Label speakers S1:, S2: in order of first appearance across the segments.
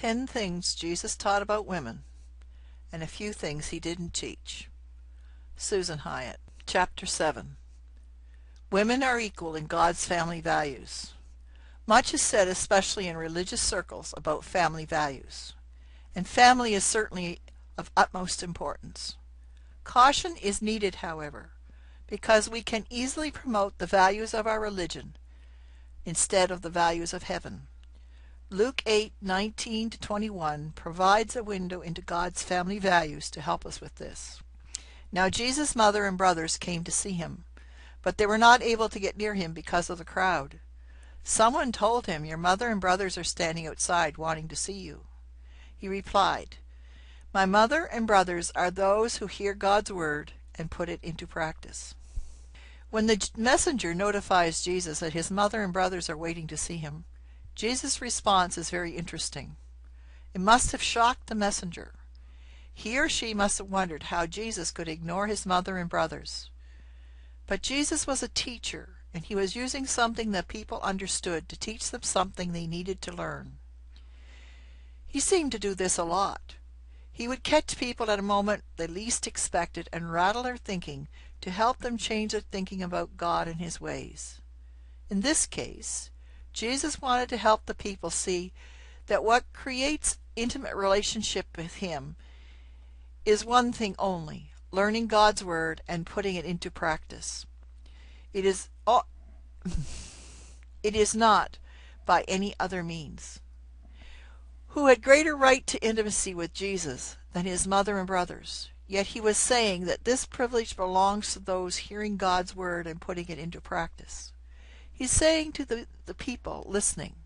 S1: 10 things Jesus taught about women, and a few things he didn't teach. Susan Hyatt. Chapter 7. Women are equal in God's family values. Much is said, especially in religious circles, about family values, and family is certainly of utmost importance. Caution is needed, however, because we can easily promote the values of our religion instead of the values of heaven. Luke 8:19-21 provides a window into God's family values to help us with this. Now Jesus' mother and brothers came to see him, but they were not able to get near him because of the crowd. Someone told him, "Your mother and brothers are standing outside wanting to see you." He replied, "My mother and brothers are those who hear God's word and put it into practice." When the messenger notifies Jesus that his mother and brothers are waiting to see him, Jesus' response is very interesting. It must have shocked the messenger. He or she must have wondered how Jesus could ignore his mother and brothers. But Jesus was a teacher, and he was using something that people understood to teach them something they needed to learn. He seemed to do this a lot. He would catch people at a moment they least expected and rattle their thinking to help them change their thinking about God and his ways. In this case, Jesus wanted to help the people see that what creates intimate relationship with him is one thing only: learning God's word and putting it into practice. It is not by any other means. Who had greater right to intimacy with Jesus than his mother and brothers? Yet he was saying that this privilege belongs to those hearing God's word and putting it into practice. He's saying to the people listening,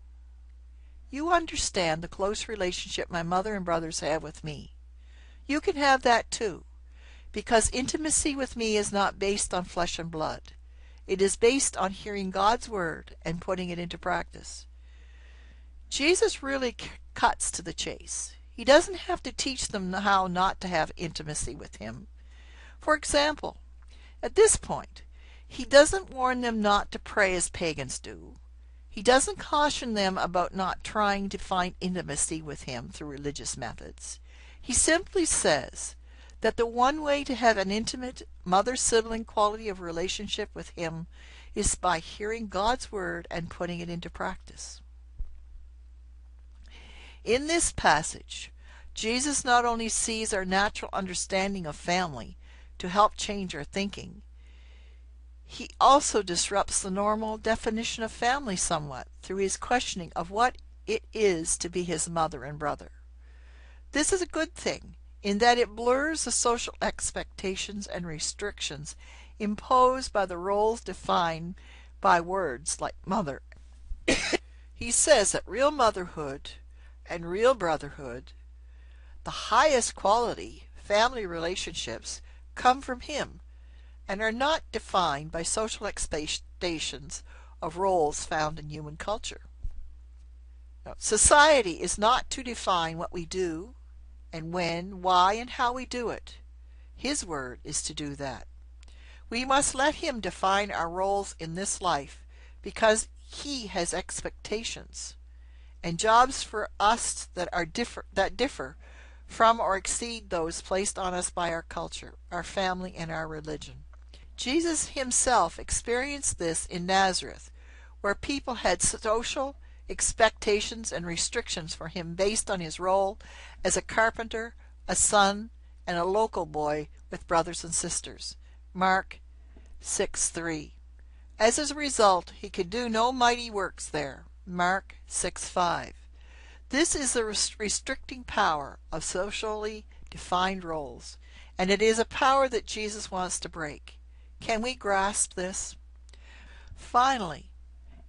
S1: "You understand the close relationship my mother and brothers have with me. You can have that too, because intimacy with me is not based on flesh and blood. It is based on hearing God's word and putting it into practice." Jesus really cuts to the chase. He doesn't have to teach them how not to have intimacy with him. For example, at this point, he doesn't warn them not to pray as pagans do. He doesn't caution them about not trying to find intimacy with him through religious methods. He simply says that the one way to have an intimate mother-sibling quality of relationship with him is by hearing God's word and putting it into practice. In this passage, Jesus not only sees our natural understanding of family to help change our thinking, he also disrupts the normal definition of family somewhat through his questioning of what it is to be his mother and brother. This is a good thing, in that it blurs the social expectations and restrictions imposed by the roles defined by words like mother. He says that real motherhood and real brotherhood, the highest quality family relationships, come from him and are not defined by social expectations of roles found in human culture. Now, society is not to define what we do and when, why, and how we do it. His word is to do that. We must let him define our roles in this life, because he has expectations and jobs for us that differ from or exceed those placed on us by our culture, our family, and our religion. Jesus himself experienced this in Nazareth, where people had social expectations and restrictions for him based on his role as a carpenter, a son, and a local boy with brothers and sisters. Mark 6:3. As a result, he could do no mighty works there. Mark 6:5. This is the restricting power of socially defined roles, and it is a power that Jesus wants to break. Can we grasp this? Finally,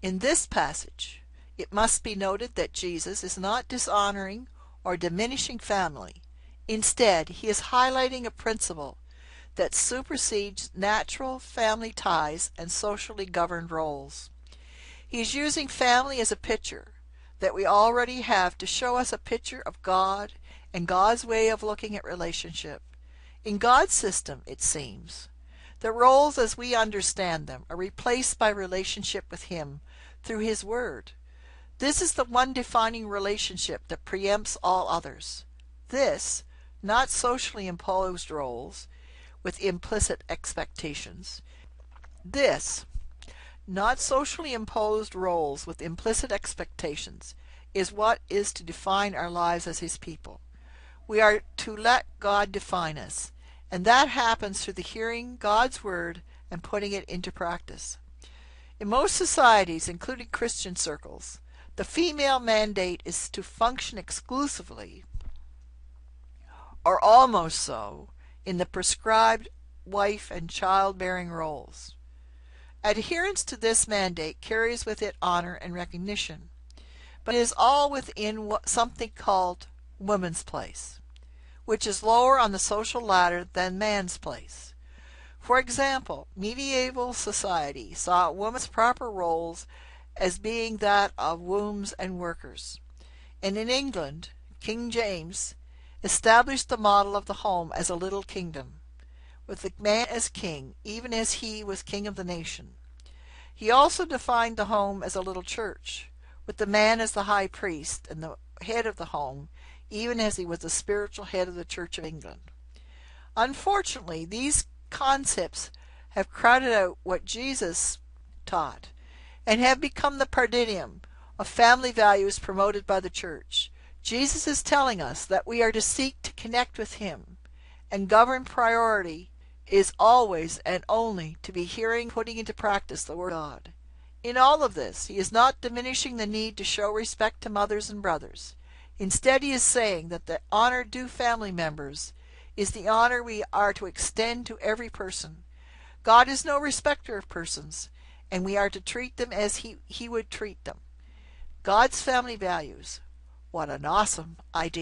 S1: in this passage, it must be noted that Jesus is not dishonoring or diminishing family. Instead, he is highlighting a principle that supersedes natural family ties and socially governed roles. He is using family as a picture that we already have to show us a picture of God and God's way of looking at relationship. In God's system, it seems, the roles as we understand them are replaced by relationship with him through his word. This is the one defining relationship that preempts all others. This, not socially imposed roles with implicit expectations. This, not socially imposed roles with implicit expectations, is what is to define our lives as His people. We are to let God define us, and that happens through the hearing God's Word and putting it into practice. In most societies, including Christian circles, the female mandate is to function exclusively, or almost so, in the prescribed wife and childbearing roles. Adherence to this mandate carries with it honor and recognition, but it is all within something called woman's place, which is lower on the social ladder than man's place. For example, medieval society saw women's proper roles as being that of wombs and workers. And in England, King James established the model of the home as a little kingdom, with the man as king, even as he was king of the nation. He also defined the home as a little church, with the man as the high priest and the head of the home, even as he was the spiritual head of the Church of England. Unfortunately, these concepts have crowded out what Jesus taught, and have become the paradigm of family values promoted by the church. Jesus is telling us that we are to seek to connect with Him, and govern priority is always and only to be hearing, putting into practice the Word of God. In all of this, He is not diminishing the need to show respect to mothers and brothers. Instead, He is saying that the honor due family members is the honor we are to extend to every person. God is no respecter of persons, and we are to treat them as He would treat them. God's family values. What an awesome idea.